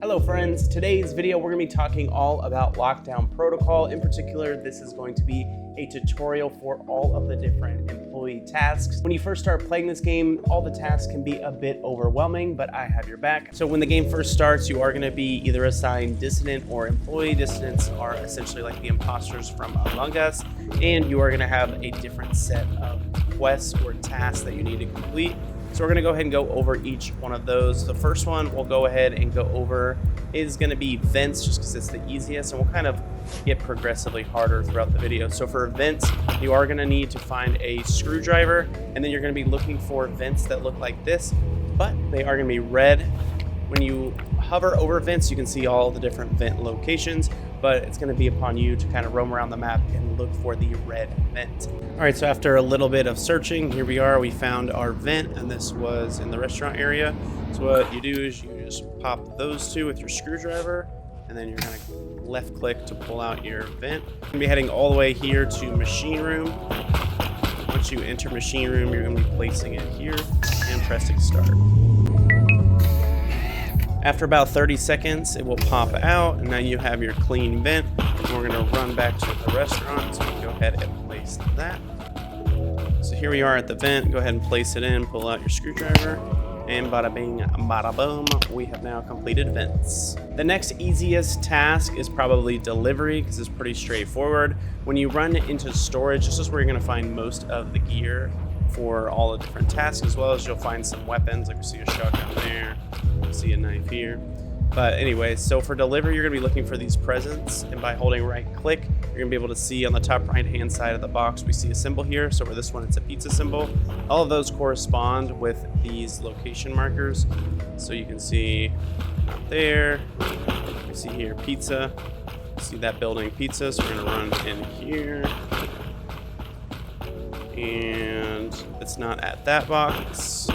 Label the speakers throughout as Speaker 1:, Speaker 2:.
Speaker 1: Hello friends, today's video we're going to be talking all about lockdown protocol. In particular, this is going to be a tutorial for all of the different employee tasks. When you first start playing this game, all the tasks can be a bit overwhelming, but I have your back. So when the game first starts, you are going to be either assigned dissident or employee. Dissidents are essentially like the imposters from Among Us, and you are going to have a different set of quests or tasks that you need to complete. So we're going to go ahead and go over each one of those. The first one we'll go ahead and go over is going to be vents, just because it's the easiest, and we'll kind of get progressively harder throughout the video. So for vents, you are going to need to find a screwdriver, and then you're going to be looking for vents that look like this, but they are going to be red. When you hover over vents, you can see all the different vent locations, but it's going to be upon you to kind of roam around the map and look for the red vent. All right, so after a little bit of searching, here we are. We found our vent, and this was in the restaurant area. So what you do is you just pop those two with your screwdriver, and then you're going to left click to pull out your vent. You're going to be heading all the way here to machine room. Once you enter machine room, you're going to be placing it here and pressing start. After about 30 seconds, it will pop out, and now you have your clean vent. And we're going to run back to the restaurant, so we can go ahead and place that. So here we are at the vent. Go ahead and place it in, pull out your screwdriver, and bada bing, bada boom, we have now completed vents. The next easiest task is probably delivery, because it's pretty straightforward. When you run into storage, this is where you're going to find most of the gear for all the different tasks, as well as you'll find some weapons, like you see a shotgun there, you see a knife here. But anyway, so for delivery, you're going to be looking for these presents, and by holding right click, you're going to be able to see on the top right hand side of the box, we see a symbol here. So for this one, it's a pizza symbol. All of those correspond with these location markers. So you can see out there, you see here pizza, see that building pizza. So we're going to run in here, and it's not at that box.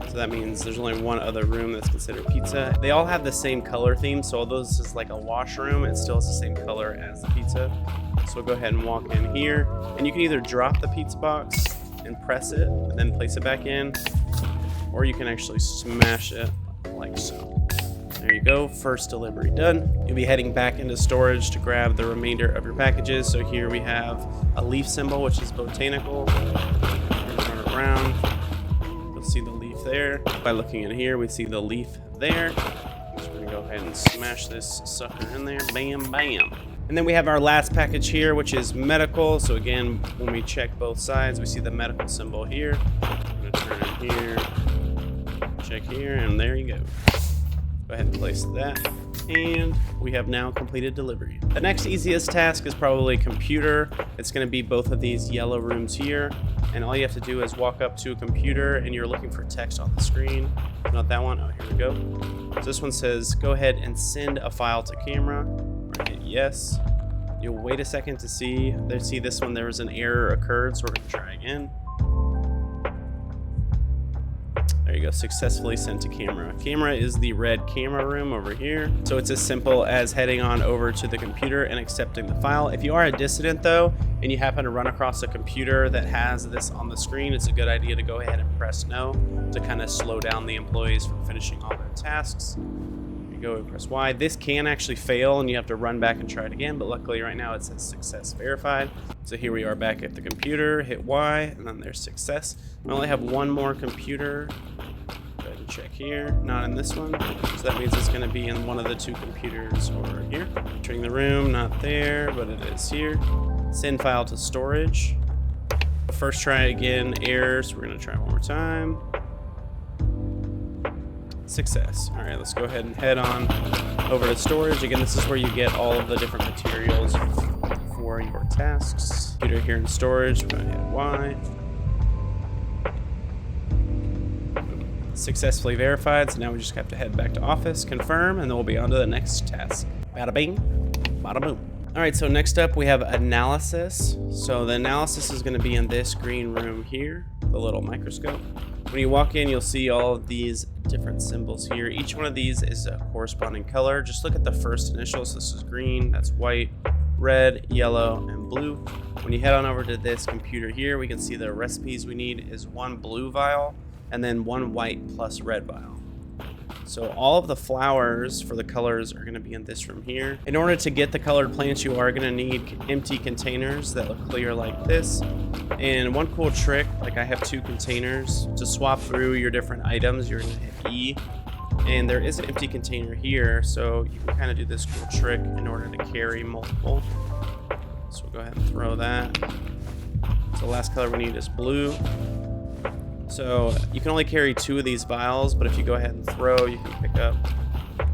Speaker 1: So that means there's only one other room that's considered pizza. They all have the same color theme, so although this is like a washroom, it still has the same color as the pizza. So we'll go ahead and walk in here, and you can either drop the pizza box and press it and then place it back in, or you can actually smash it like so. There you go, first delivery done. You'll be heading back into storage to grab the remainder of your packages. So here we have a leaf symbol, which is botanical. Turn it around, you'll see the leaf there. By looking in here, we see the leaf there. So we're gonna go ahead and smash this sucker in there, bam, bam. And then we have our last package here, which is medical. So again, when we check both sides, we see the medical symbol here. I'm gonna turn it here, check here, and there you go. Go ahead and place that, and we have now completed delivery. The next easiest task is probably computer. It's going to be both of these yellow rooms here, and all you have to do is walk up to a computer, and you're looking for text on the screen. Not that one. Oh, here we go. So this one says, go ahead and send a file to camera. Hit yes. You'll wait a second to see. This one, there was an error occurred, so we're going to try again. There you go, successfully sent to camera. Camera is the red camera room over here. So it's as simple as heading on over to the computer and accepting the file. If you are a dissident though, and you happen to run across a computer that has this on the screen, it's a good idea to go ahead and press no to kind of slow down the employees from finishing all their tasks. There you go, and press Y. This can actually fail and you have to run back and try it again, but luckily right now it says success verified. So here we are back at the computer, hit Y, and then there's success. I only have one more computer. Go ahead and check here, not in this one. So that means it's going to be in one of the two computers over here. Entering the room, not there, but it is here. Send file to storage. First try again, error, so we're going to try one more time. Success. All right, let's go ahead and head on over to storage. Again, this is where you get all of the different materials for your tasks. Computer here in storage, we're going to hit Y. Successfully verified, so now we just have to head back to office, confirm, and then we'll be on to the next task. Bada bing, bada boom. All right, so next up we have analysis. So the analysis is going to be in this green room here, the little microscope. When you walk in, you'll see all of these different symbols here. Each one of these is a corresponding color. Just look at the first initials. This is green, that's white, red, yellow, and blue. When you head on over to this computer here, we can see the recipes we need is one blue vial and then one white plus red vial. So all of the flowers for the colors are going to be in this room here. In order to get the colored plants, you are going to need empty containers that look clear like this. And one cool trick, like I have 2 containers, to swap through your different items, you're going to hit E. And there is an empty container here, so you can kind of do this cool trick in order to carry multiple. So we'll go ahead and throw that. So the last color we need is blue. So you can only carry 2 of these vials, but if you go ahead and throw, you can pick up,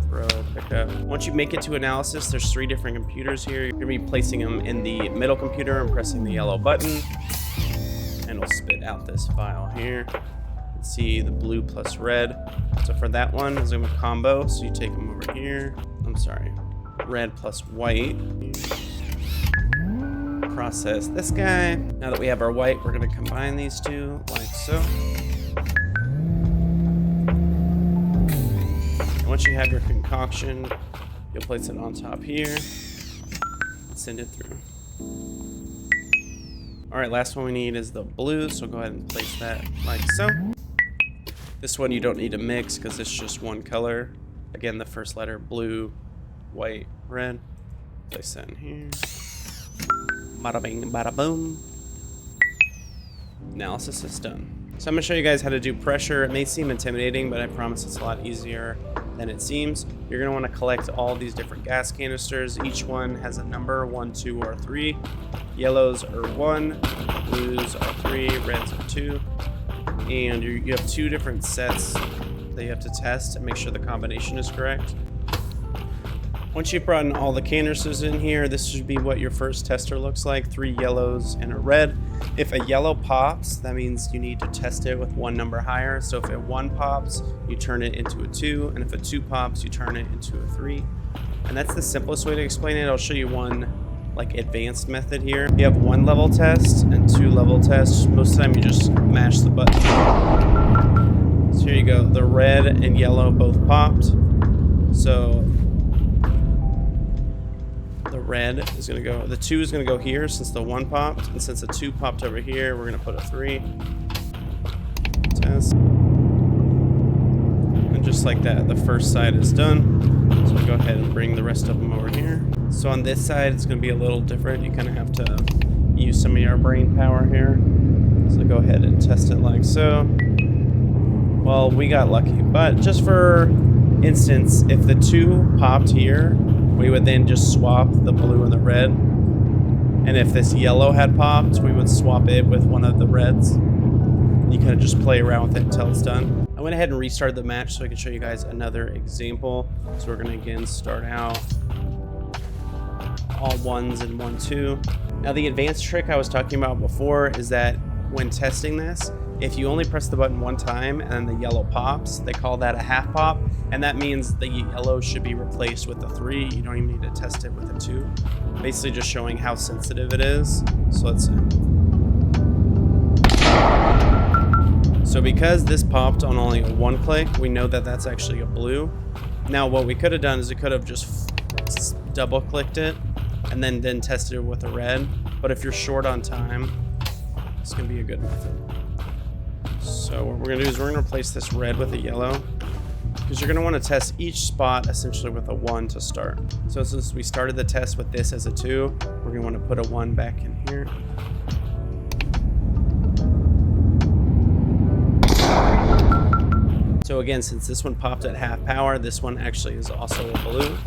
Speaker 1: throw, pick up. Once you make it to analysis, there's 3 different computers here. You're gonna be placing them in the middle computer and pressing the yellow button, and it'll spit out this vial here. You can see the blue plus red. So for that one, it's gonna be a combo. So you take them over here. I'm sorry, red plus white. Process this guy. Now that we have our white, we're going to combine these 2 like so. And once you have your concoction, you'll place it on top here. Send it through. All right, last one we need is the blue, so go ahead and place that like so. This one you don't need to mix because it's just one color. Again, the first letter, blue, white, red. Place that in here. Bada bing, bada boom. Analysis is done. So I'm gonna show you guys how to do pressure. It may seem intimidating, but I promise it's a lot easier than it seems. You're gonna wanna collect all these different gas canisters. Each one has a number, 1, 2, or 3. Yellows are 1, blues are 3, reds are 2. And you have 2 different sets that you have to test and make sure the combination is correct. Once you've brought in all the canisters in here, this should be what your first tester looks like. 3 yellows and a red. If a yellow pops, that means you need to test it with 1 number higher. So if a 1 pops, you turn it into a 2. And if a 2 pops, you turn it into a 3. And that's the simplest way to explain it. I'll show you one like advanced method here. You have 1 level test and 2 level tests. Most of the time you just mash the button. So here you go. The red and yellow both popped. So the red is going to go, the 2 is going to go here since the 1 popped, and since the 2 popped over here, we're going to put a 3. Test. And just like that, the first side is done. So we'll go ahead and bring the rest of them over here. So on this side, it's going to be a little different. You kind of have to use some of your brain power here. So go ahead and test it like so. Well, we got lucky, but just for instance, if the 2 popped here, we would then just swap the blue and the red. And if this yellow had popped, we would swap it with one of the reds. You kind of just play around with it until it's done. I went ahead and restarted the match so I can show you guys another example. So we're going to again start out all 1s and 1, 2. Now the advanced trick I was talking about before is that when testing this, if you only press the button 1 time and the yellow pops, they call that a half pop. And that means the yellow should be replaced with a 3. You don't even need to test it with a 2. Basically just showing how sensitive it is. So let's see. So because this popped on only a 1 click, we know that that's actually a blue. Now what we could have done is we could have just double clicked it and then tested it with a red. But if you're short on time, it's gonna be a good method. So what we're gonna do is we're gonna replace this red with a yellow, because you're gonna wanna test each spot essentially with a 1 to start. So since we started the test with this as a 2, we're gonna wanna put a 1 back in here. So again, since this one popped at half power, this one actually is also a blue.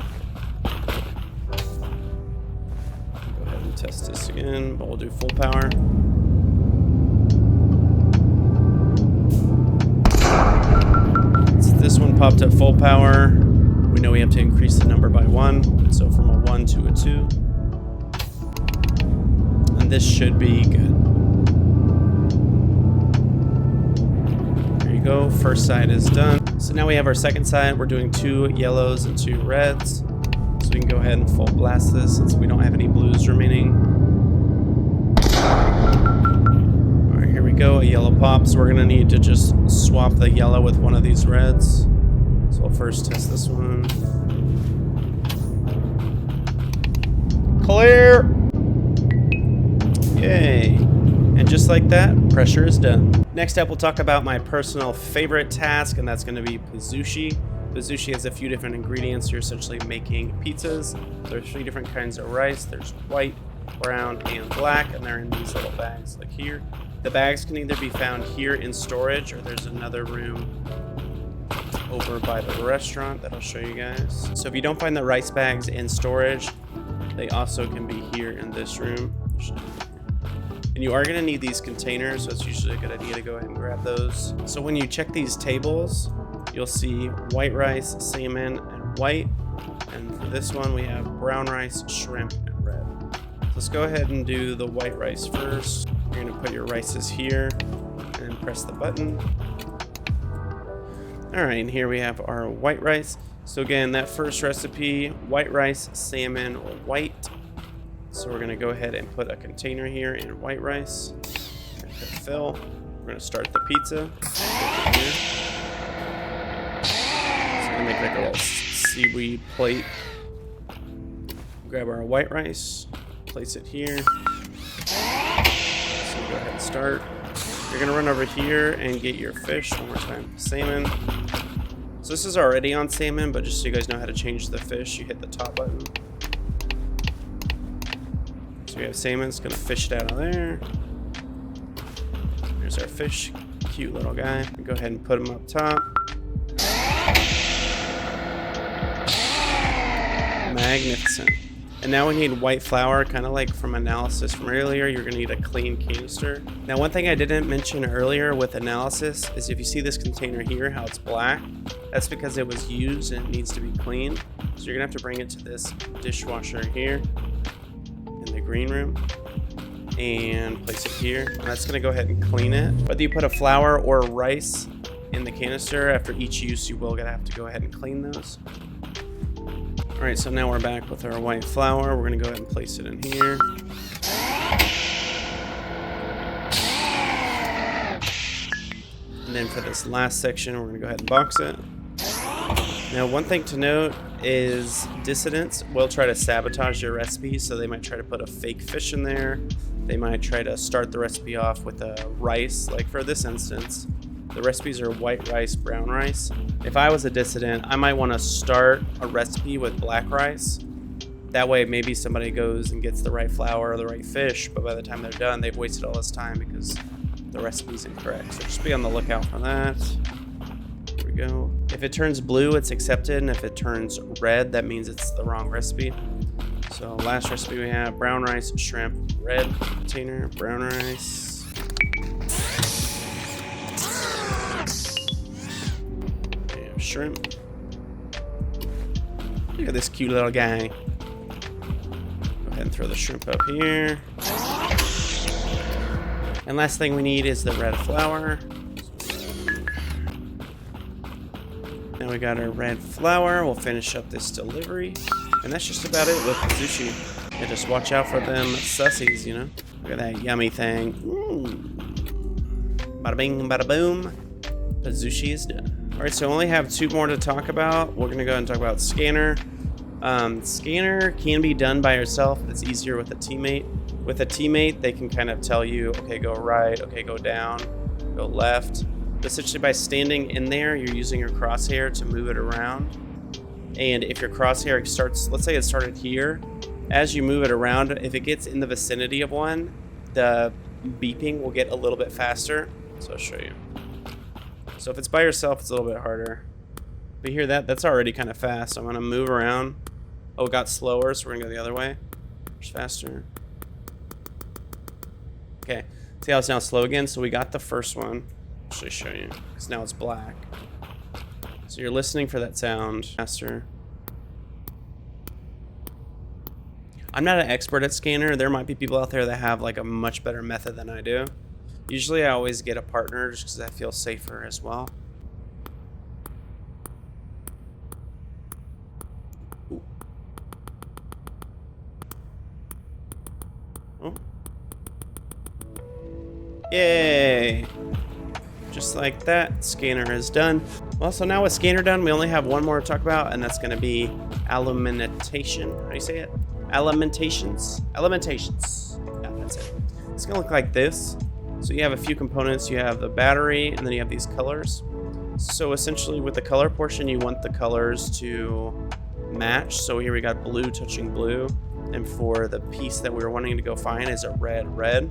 Speaker 1: Go ahead and test this again, but we'll do full power. Since this one popped at full power, we know we have to increase the number by 1. So from a 1 to a 2. And this should be good. Go. First side is done. So now we have our second side. We're doing 2 yellows and 2 reds. So we can go ahead and full blast this since we don't have any blues remaining. All right, here we go. A yellow pop. So we're gonna need to just swap the yellow with one of these reds. So we'll first test this one. Clear. Yay. And just like that, pressure is done. Next up, we'll talk about my personal favorite task, and that's gonna be Pizzushi. Pizzushi has a few different ingredients. You're essentially making pizzas. There's 3 different kinds of rice. There's white, brown, and black, and they're in these little bags like here. The bags can either be found here in storage, or there's another room over by the restaurant that I'll show you guys. So if you don't find the rice bags in storage, they also can be here in this room. And you are going to need these containers, so it's usually a good idea to go ahead and grab those. So when you check these tables, you'll see white rice, salmon, and white. And for this one, we have brown rice, shrimp, and red. So let's go ahead and do the white rice first. You're going to put your rices here and press the button. All right, and here we have our white rice. So again, that first recipe, white rice, salmon, or white. So we're going to go ahead and put a container here in white rice. And hit fill. We're going to start the pizza. So I'm going to make like a little seaweed plate. Grab our white rice, place it here. So go ahead and start. You're going to run over here and get your fish one more time. Salmon. So this is already on salmon, but just so you guys know how to change the fish, you hit the top button. So we have salmon. It's going to fish it out of there. Here's our fish. Cute little guy. Go ahead and put him up top. Magnificent. And now we need white flour, kind of like from analysis from earlier. You're going to need a clean canister. Now, one thing I didn't mention earlier with analysis is if you see this container here, how it's black, that's because it was used and it needs to be cleaned. So you're going to have to bring it to this dishwasher here in the green room and place it here. And that's going to go ahead and clean it. Whether you put a flour or rice in the canister, after each use, you will have to go ahead and clean those. All right, so now we're back with our white flour. We're gonna go ahead and place it in here. And then for this last section, we're gonna go ahead and box it. Now, one thing to note is dissidents will try to sabotage your recipe, so they might try to put a fake fish in there. They might try to start the recipe off with a rice, like for this instance. The recipes are white rice, brown rice. If I was a dissident, I might want to start a recipe with black rice. That way, maybe somebody goes and gets the right flour or the right fish, but by the time they're done, they've wasted all this time because the recipe's incorrect. So just be on the lookout for that. Here we go. If it turns blue, it's accepted, and if it turns red, that means it's the wrong recipe. So last recipe we have brown rice, shrimp, red container, brown rice. Shrimp. Look at this cute little guy. Go ahead and throw the shrimp up here. And last thing we need is the red flour. Now we got our red flour. We'll finish up this delivery. And that's just about it with Pizzushi. And just watch out for them sussies, you know? Look at that yummy thing. Bada bing, bada boom. Pizzushi is done. All right, so I only have 2 more to talk about. We're gonna go ahead and talk about scanner. Scanner can be done by yourself. It's easier with a teammate. With a teammate, they can kind of tell you, okay, go right, okay, go down, go left. Essentially, by standing in there, you're using your crosshair to move it around. And if your crosshair starts, let's say it started here, as you move it around, if it gets in the vicinity of one, the beeping will get a little bit faster. So I'll show you. So if it's by yourself, it's a little bit harder. But you hear that? That's already kind of fast. So I'm gonna move around. Oh, it got slower, so we're gonna go the other way. Just faster. Okay, see how it's now slow again? So we got the first one. I'll actually show you, because now it's black. So you're listening for that sound faster. I'm not an expert at scanner. There might be people out there that have like a much better method than I do. Usually I always get a partner just because that feels safer as well. Ooh. Oh. Yay! Just like that, scanner is done. Well, so now with scanner done, we only have one more to talk about, and that's going to be alimentation. How do you say it? Alimentations. Alimentations. Yeah, that's it. It's going to look like this. So you have a few components. You have the battery, and then you have these colors. So essentially with the color portion, you want the colors to match. So here we got blue touching blue. And for the piece that we were wanting to go find is a red, red.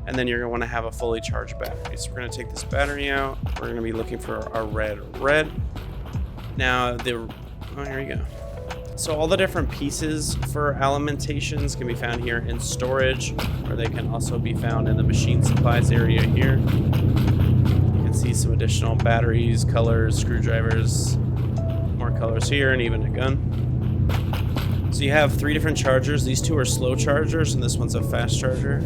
Speaker 1: And then you're going to want to have a fully charged battery. So we're going to take this battery out. We're going to be looking for our red, red. Now, here we go. So all the different pieces for Alimentations can be found here in storage, or they can also be found in the machine supplies area here. You can see some additional batteries, colors, screwdrivers, more colors here, and even a gun. So you have 3 different chargers. These 2 are slow chargers, and this one's a fast charger.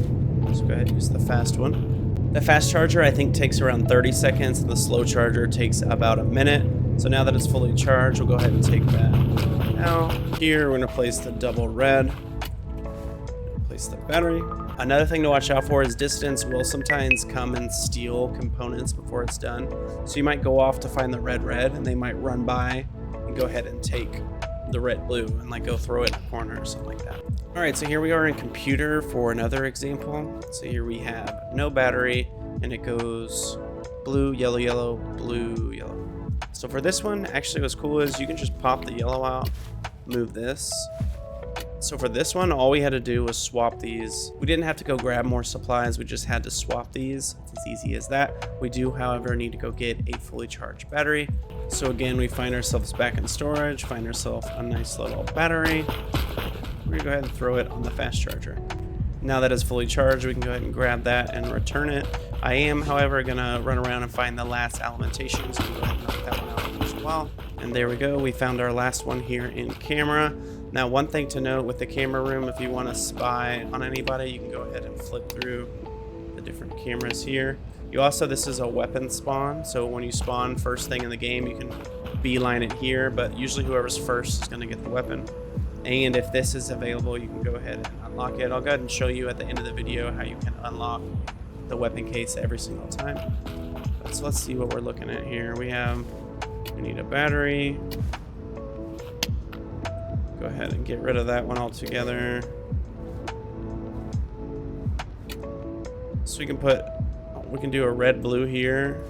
Speaker 1: So go ahead and use the fast one. The fast charger, I think, takes around 30 seconds, and the slow charger takes about a minute. So now that it's fully charged, we'll go ahead and take that out. Here, we're going to place the double red. Place the battery. Another thing to watch out for is distance will sometimes come and steal components before it's done. So you might go off to find the red, red, and they might run by and go ahead and take the red, blue, and like go throw it in a corner or something like that. All right, so here we are in computer for another example. So here we have no battery, and it goes blue, yellow, yellow, blue, yellow. So for this one, actually what's cool is you can just pop the yellow out, move this. So for this one, all we had to do was swap these. We didn't have to go grab more supplies, we just had to swap these. It's as easy as that. We do, however, need to go get a fully charged battery. So again, we find ourselves back in storage, find ourselves a nice little battery. We're gonna go ahead and throw it on the fast charger. Now that it's fully charged, we can go ahead and grab that and return it. I am, however, gonna run around and find the last Alimentations. So we'll go ahead and knock that one out as well. And there we go, we found our last one here in camera. Now, one thing to note with the camera room, if you want to spy on anybody, you can go ahead and flip through the different cameras here. You also, this is a weapon spawn, so when you spawn first thing in the game, you can beeline it here, but usually whoever's first is going to get the weapon. And if this is available, you can go ahead and unlock it. I'll go ahead and show you at the end of the video how you can unlock the weapon case every single time. So let's see what we're looking at here. We need a battery. Go ahead and get rid of that one altogether. So we can do a red blue here.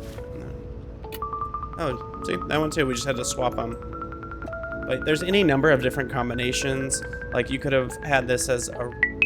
Speaker 1: Oh, see, that one too, we just had to swap them. But there's any number of different combinations. Like you could have had this as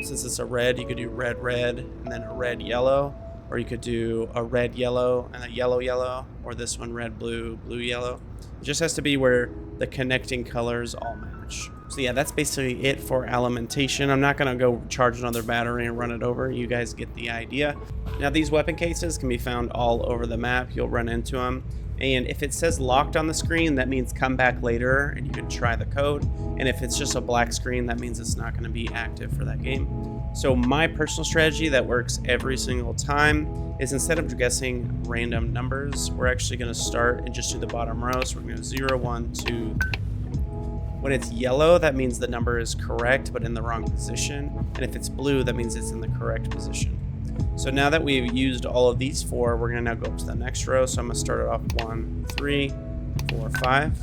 Speaker 1: since it's a red, you could do red, red, and then a red, yellow. Or you could do a red, yellow, and a yellow, yellow. Or this one, red, blue, blue, yellow. It just has to be where the connecting colors all match. So yeah, that's basically it for Alimentation. I'm not gonna go charge another battery and run it over. You guys get the idea. Now these weapon cases can be found all over the map. You'll run into them. And if it says locked on the screen, that means come back later and you can try the code. And if it's just a black screen, that means it's not gonna be active for that game. So my personal strategy that works every single time is instead of guessing random numbers, we're actually gonna start and just do the bottom row. So we're gonna go 0, 1, 2, 3. When it's yellow, that means the number is correct, but in the wrong position. And if it's blue, that means it's in the correct position. So now that we've used all of these 4, we're gonna now go up to the next row. So I'm gonna start it off 1, 3, 4, 5.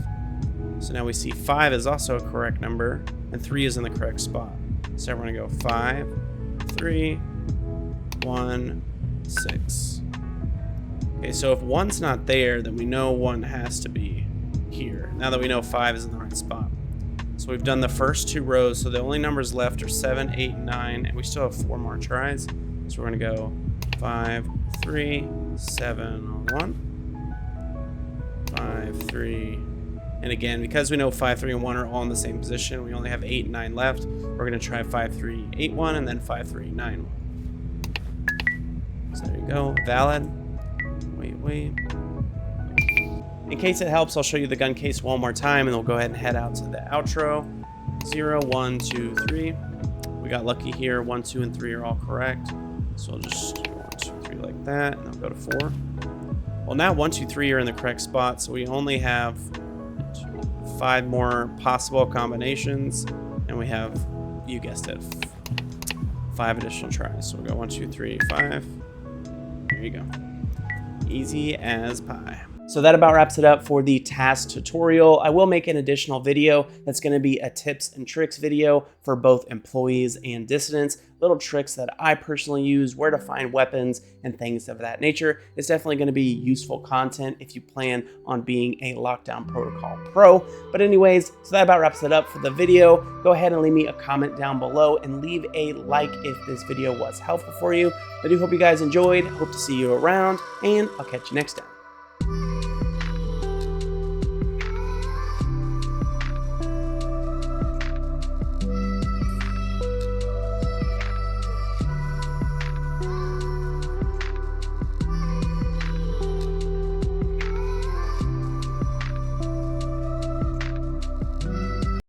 Speaker 1: So now we see 5 is also a correct number, and 3 is in the correct spot. So we're gonna go 5, 3, 1, 6. Okay, so if 1's not there, then we know 1 has to be here. Now that we know 5 is in the right spot. So we've done the first 2 rows, so the only numbers left are 7, 8, 9, and we still have 4 more tries. So we're gonna go 5, 3, 7, 1, 5, 3, and again, because we know 5, 3, and 1 are all in the same position, we only have 8 and 9 left. We're gonna try 5, 3, 8, 1, and then 5, 3, 9, 1. So there you go, valid. Wait. In case it helps, I'll show you the gun case one more time, and we'll go ahead and head out to the outro. 0, 1, 2, 3. We got lucky here. 1, 2, and 3 are all correct. So I'll just 1, 2, 3 like that, and I'll go to 4. Well, now 1, 2, 3 are in the correct spot, so we only have 5 more possible combinations, and we have, you guessed it, 5 additional tries. So we'll go 1, 2, 3, 5. There you go. Easy as pie. So that about wraps it up for the task tutorial. I will make an additional video that's going to be a tips and tricks video for both employees and dissidents. Little tricks that I personally use, where to find weapons and things of that nature. It's definitely going to be useful content if you plan on being a Lockdown Protocol pro. But anyways, so that about wraps it up for the video. Go ahead and leave me a comment down below and leave a like if this video was helpful for you. I do hope you guys enjoyed. Hope to see you around, and I'll catch you next time.